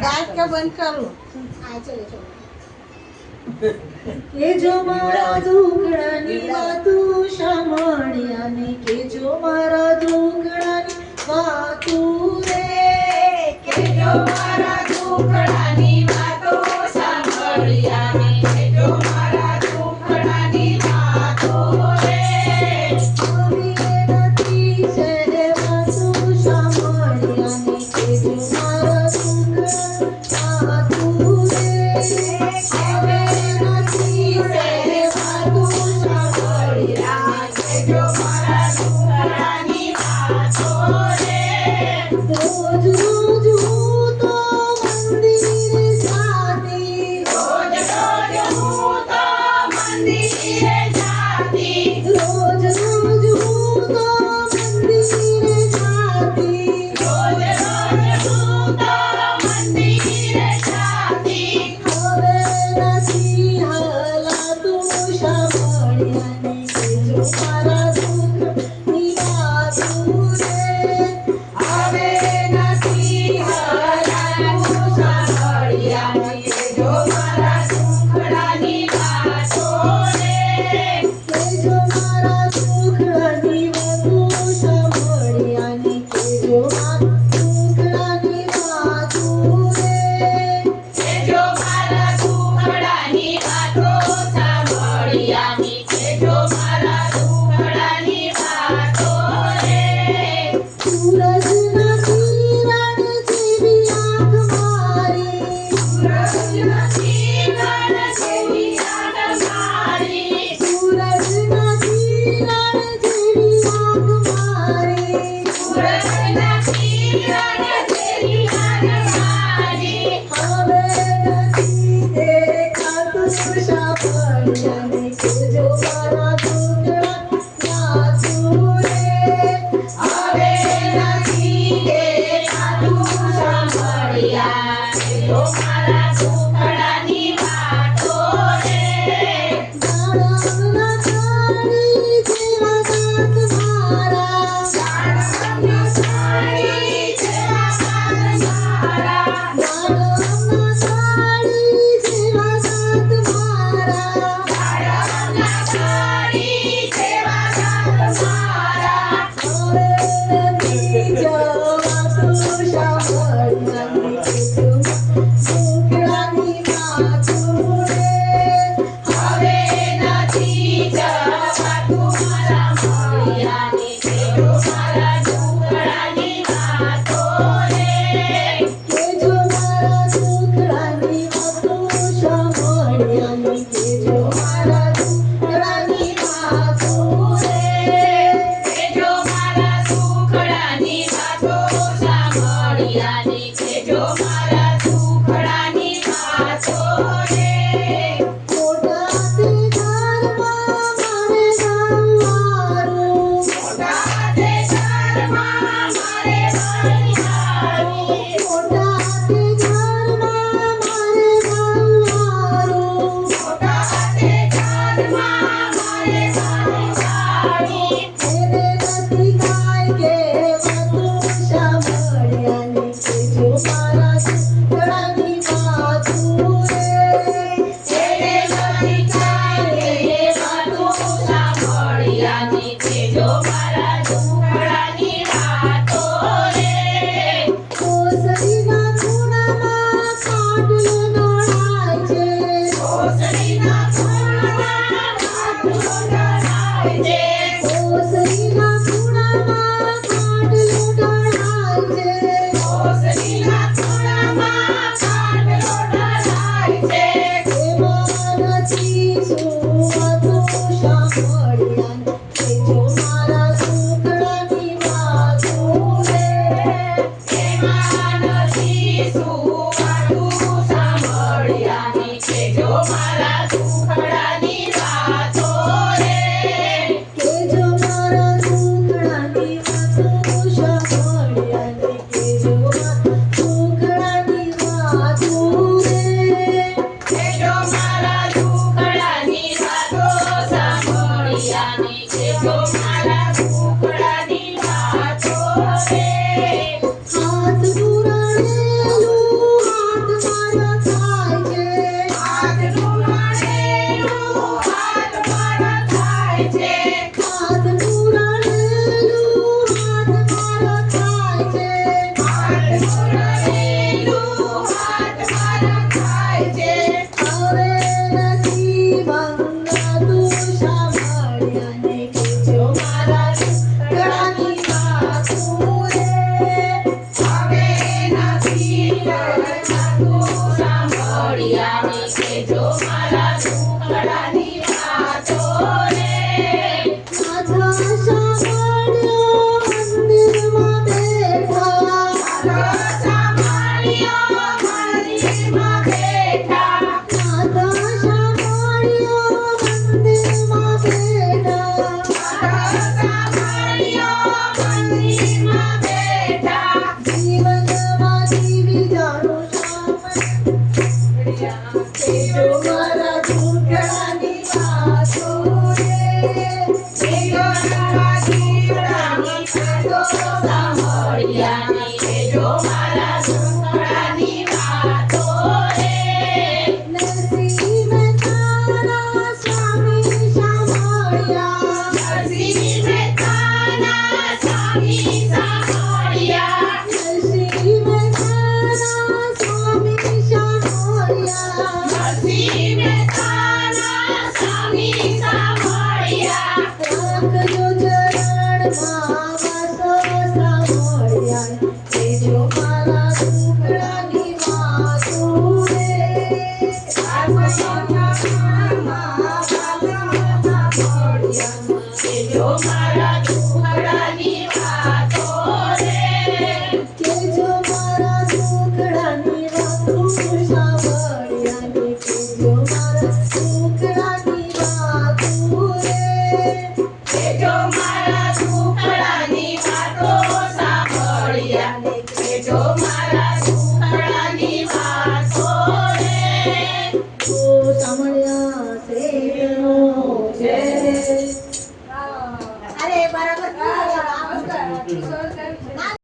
गाय का बंद कर लो। के जो मारा दुखड़ानी वातु सामणिया ने के जो मारा दुखड़ानी वातु रे के जो मारा दुखड़ानी वातो सामणिया ने के जो मारा दुखड़ानी वातो रे अभी नती से वातु सामणिया ने के जो मारा दुखड़ानी वातु रे रोज रोज हूँ तो मंदिर जाती रोज रोज हूँ तो मंदिर जाती रोज रोज हूँ तो मंदिर जाती रोज रोज हूँ तो मंदिर जाती હવે નથી હાલાતું સાંભળ્યાને કે જો મારા દુઃખની વાતો રે હવે નથી હરાતું સાંભળ્યા કે જો મારા દુખડાની વાતો રે કે જો મારા દુઃખની વાતો સાંભળ્યાને કે જો મારા દુઃખની વાતો રે કે જો મારા દુખડાની વાતો સાંભળ્યા કે જો મારા દુખડાની વાતો રે સૂરજના કિરણ જેવી આંખ મારી સૂરજના કિરણ જેવી આંખ મારી સૂરજના કિરણ જેવી આંખ મારી સૂરજના કિરણ જેવી આંખ મારી હવે નથી દેખાતું સાંભળ્યાને કે જો મારા દુઃખડા વાતું રે હવે નથી દેખાતું સાંભળ્યા કે જો મારા દુખડાની વાતો રે દાડમના સાડી જેવા દાંત મારા સાડમના સાડી જેવા કાન મારા દાડમના સાડી જેવા દાંત મારા સાડમના સાડી જેવા કાન મારા હવે નથી જવાતું સાંભળ્યાને કે જો દુઃખડાની વાતો રે હવે નથી જવાતું મારા મળ્યાની કે જો મારા દુખડાની વાતો રે કે જો મારા દુઃખડાની વાતો સાંભળ્યાને કે જો મારા દુઃખડાની વાતો રે કે જો મારા દુખડાની વાતો સાંભળ્યાની કે જો મારા દુખડાની વાતો રે મોટા તે ઘરમાં મારે ગાવાનું મોટા તે ઘરમાં મારે બનવાનું મોટા તે ઘરમાં મારે ગાવાનું મોટા તે ઘરમાં મારે બનવાનું એને નથી કાંઈ કહેવાતું સાંભળ્યાને કે જો મારા દુઃખડાની વાતો રે એને નથી કાંઈ કહેવાતું સાંભળ્યાની કે જો મારા દુખડાની વાતો રે ઓસરીના ખૂણામાં ખાટલો દોડાય છે ઓસરીના ખૂણામાં ખાટલો દોડાય વાતું રે કેજો મારા દીકરાની વાતો સાંભળ્યાની કેજો મારા દુખડાની વાતો રે નરસિંહ મહેતાના સ્વામી સાંભળ્યા નરસિંહ મહેતાના સ્વામી સાંભળ્યા નરસિંહ મહેતાના સ્વામી સાંભળ્યા નરસિંહ મહેતાના સ્વામી સાંભળ્યા રાખજો ચરણમાં વાસો સાંભળ્યા કેજો મારા દુખડાની વાતું રે કેજો મારા